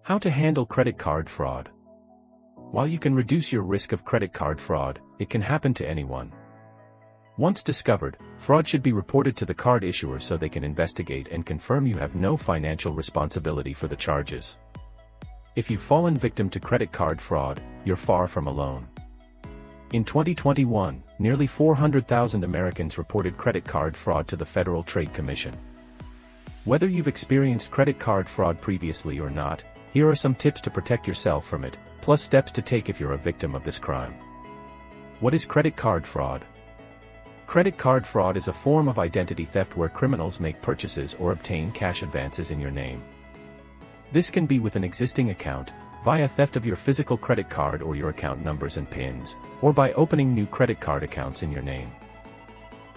How to handle credit card fraud. While you can reduce your risk of credit card fraud, it can happen to anyone. Once discovered, fraud should be reported to the card issuer so they can investigate and confirm you have no financial responsibility for the charges. If you've fallen victim to credit card fraud, you're far from alone. In 2021, nearly 400,000 Americans reported credit card fraud to the Federal Trade Commission. Whether you've experienced credit card fraud previously or not, here are some tips to protect yourself from it, plus steps to take if you're a victim of this crime. What is credit card fraud? Credit card fraud is a form of identity theft where criminals make purchases or obtain cash advances in your name. This can be with an existing account, via theft of your physical credit card or your account numbers and PINs, or by opening new credit card accounts in your name.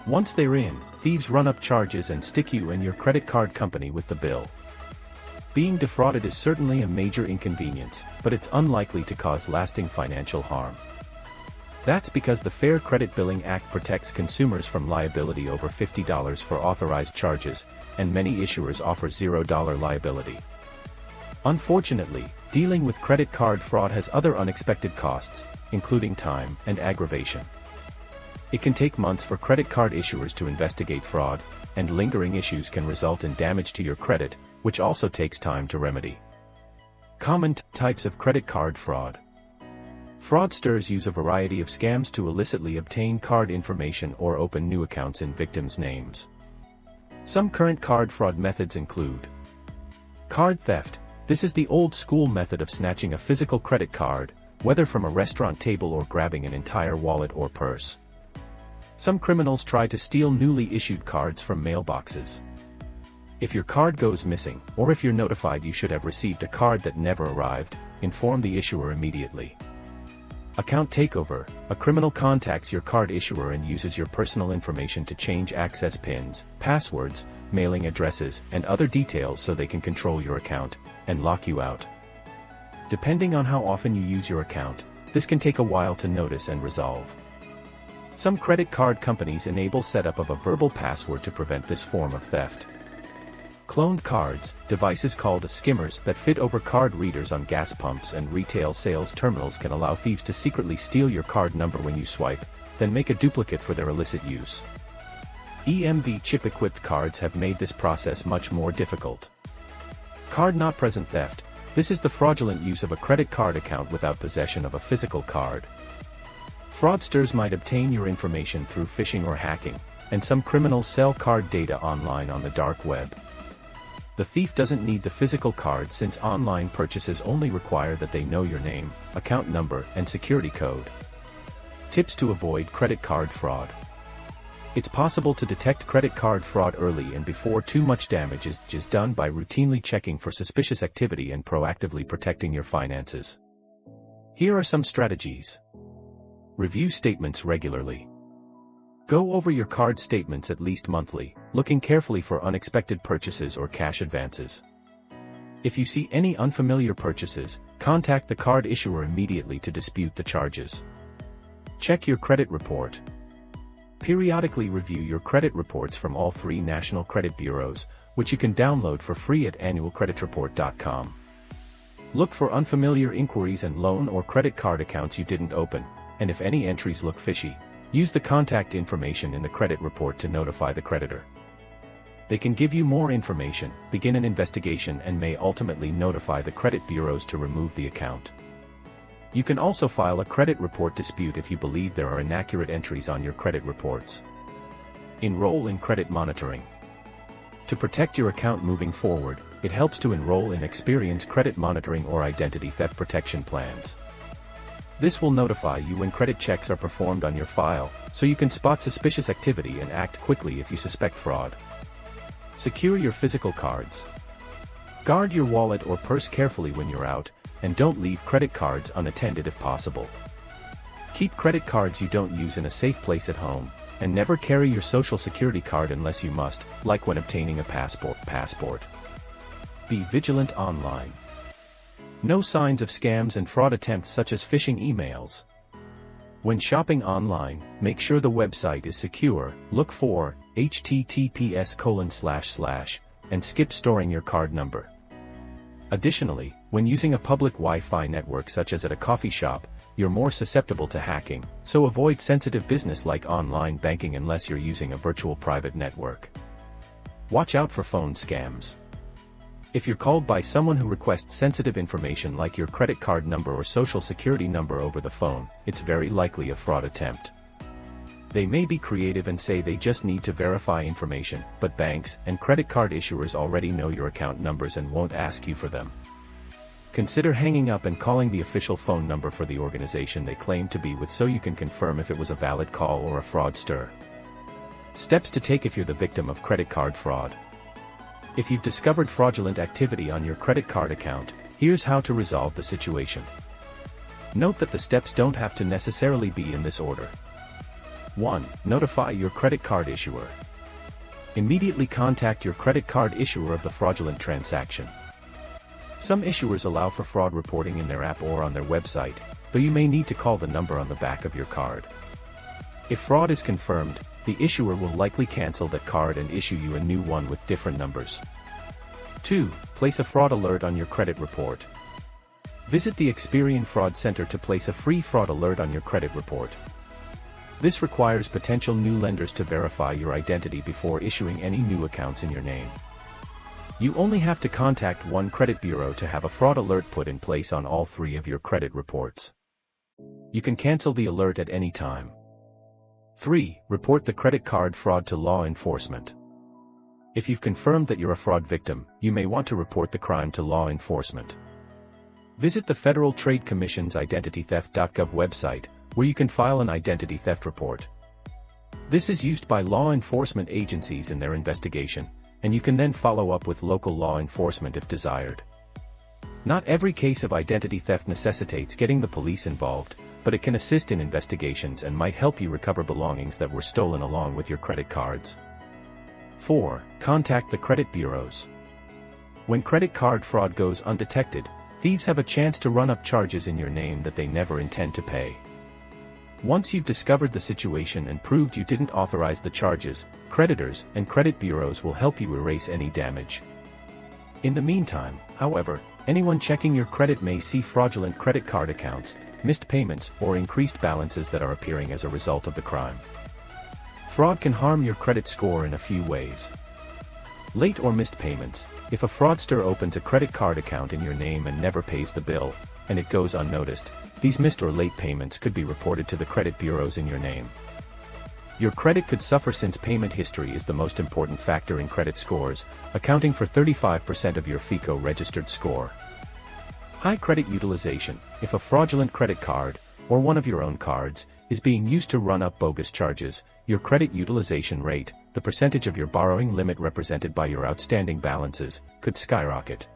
Once they're in, thieves run up charges and stick you and your credit card company with the bill. Being defrauded is certainly a major inconvenience, but it's unlikely to cause lasting financial harm. That's because the Fair Credit Billing Act protects consumers from liability over $50 for authorized charges, and many issuers offer $0 liability. Unfortunately, dealing with credit card fraud has other unexpected costs, including time and aggravation. It can take months for credit card issuers to investigate fraud, and lingering issues can result in damage to your credit, which also takes time to remedy. Common types of credit card fraud. Fraudsters use a variety of scams to illicitly obtain card information or open new accounts in victims' names. Some current card fraud methods include card theft. This is the old-school method of snatching a physical credit card, whether from a restaurant table or grabbing an entire wallet or purse. Some criminals try to steal newly issued cards from mailboxes. If your card goes missing, or if you're notified you should have received a card that never arrived, inform the issuer immediately. Account takeover. A criminal contacts your card issuer and uses your personal information to change access PINs, passwords, mailing addresses, and other details so they can control your account and lock you out. Depending on how often you use your account, this can take a while to notice and resolve. Some credit card companies enable setup of a verbal password to prevent this form of theft. Cloned cards, devices called skimmers that fit over card readers on gas pumps and retail sales terminals can allow thieves to secretly steal your card number when you swipe, then make a duplicate for their illicit use. EMV chip-equipped cards have made this process much more difficult. Card not present theft. This is the fraudulent use of a credit card account without possession of a physical card. Fraudsters might obtain your information through phishing or hacking, and some criminals sell card data online on the dark web. The thief doesn't need the physical card since online purchases only require that they know your name, account number, and security code. Tips to avoid credit card fraud. It's possible to detect credit card fraud early and before too much damage is done by routinely checking for suspicious activity and proactively protecting your finances. Here are some strategies. Review statements regularly. Go over your card statements at least monthly, looking carefully for unexpected purchases or cash advances. If you see any unfamiliar purchases, contact the card issuer immediately to dispute the charges. Check your credit report. Periodically review your credit reports from all 3 national credit bureaus, which you can download for free at annualcreditreport.com. Look for unfamiliar inquiries and loan or credit card accounts you didn't open, and if any entries look fishy, use the contact information in the credit report to notify the creditor. They can give you more information, begin an investigation, and may ultimately notify the credit bureaus to remove the account. You can also file a credit report dispute if you believe there are inaccurate entries on your credit reports. Enroll in credit monitoring. To protect your account moving forward, it helps to enroll in experienced credit monitoring or identity theft protection plans. This will notify you when credit checks are performed on your file, so you can spot suspicious activity and act quickly if you suspect fraud. Secure your physical cards. Guard your wallet or purse carefully when you're out, and don't leave credit cards unattended if possible. Keep credit cards you don't use in a safe place at home, and never carry your social security card unless you must, like when obtaining a passport. Be vigilant online. Know signs of scams and fraud attempts such as phishing emails. When shopping online, make sure the website is secure, look for https:// and skip storing your card number. Additionally, when using a public Wi-Fi network such as at a coffee shop, you're more susceptible to hacking, so avoid sensitive business like online banking unless you're using a virtual private network. Watch out for phone scams. If you're called by someone who requests sensitive information like your credit card number or social security number over the phone, it's very likely a fraud attempt. They may be creative and say they just need to verify information, but banks and credit card issuers already know your account numbers and won't ask you for them. Consider hanging up and calling the official phone number for the organization they claim to be with so you can confirm if it was a valid call or a fraudster. Steps to take if you're the victim of credit card fraud. If you've discovered fraudulent activity on your credit card account, here's how to resolve the situation. Note that the steps don't have to necessarily be in this order. 1. Notify your credit card issuer. Immediately contact your credit card issuer of the fraudulent transaction. Some issuers allow for fraud reporting in their app or on their website, though you may need to call the number on the back of your card. If fraud is confirmed, the issuer will likely cancel that card and issue you a new one with different numbers. 2. Place a fraud alert on your credit report. Visit the Experian Fraud Center to place a free fraud alert on your credit report. This requires potential new lenders to verify your identity before issuing any new accounts in your name. You only have to contact one credit bureau to have a fraud alert put in place on all 3 of your credit reports. You can cancel the alert at any time. 3. Report the credit card fraud to law enforcement. If you've confirmed that you're a fraud victim, you may want to report the crime to law enforcement. Visit the Federal Trade Commission's identitytheft.gov website, where you can file an identity theft report. This is used by law enforcement agencies in their investigation, and you can then follow up with local law enforcement if desired. Not every case of identity theft necessitates getting the police involved, but it can assist in investigations and might help you recover belongings that were stolen along with your credit cards. 4. Contact the credit bureaus. When credit card fraud goes undetected, thieves have a chance to run up charges in your name that they never intend to pay. Once you've discovered the situation and proved you didn't authorize the charges, creditors and credit bureaus will help you erase any damage. In the meantime, however, anyone checking your credit may see fraudulent credit card accounts, missed payments, or increased balances that are appearing as a result of the crime. Fraud can harm your credit score in a few ways. Late or missed payments. If a fraudster opens a credit card account in your name and never pays the bill, and it goes unnoticed, these missed or late payments could be reported to the credit bureaus in your name. Your credit could suffer since payment history is the most important factor in credit scores, accounting for 35% of your FICO registered score. High credit utilization. If a fraudulent credit card, or one of your own cards, is being used to run up bogus charges, your credit utilization rate, the percentage of your borrowing limit represented by your outstanding balances, could skyrocket.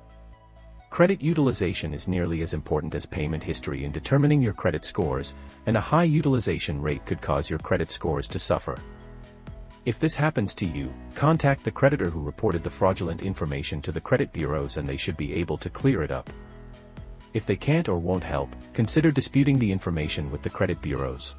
Credit utilization is nearly as important as payment history in determining your credit scores, and a high utilization rate could cause your credit scores to suffer. If this happens to you, contact the creditor who reported the fraudulent information to the credit bureaus and they should be able to clear it up. If they can't or won't help, consider disputing the information with the credit bureaus.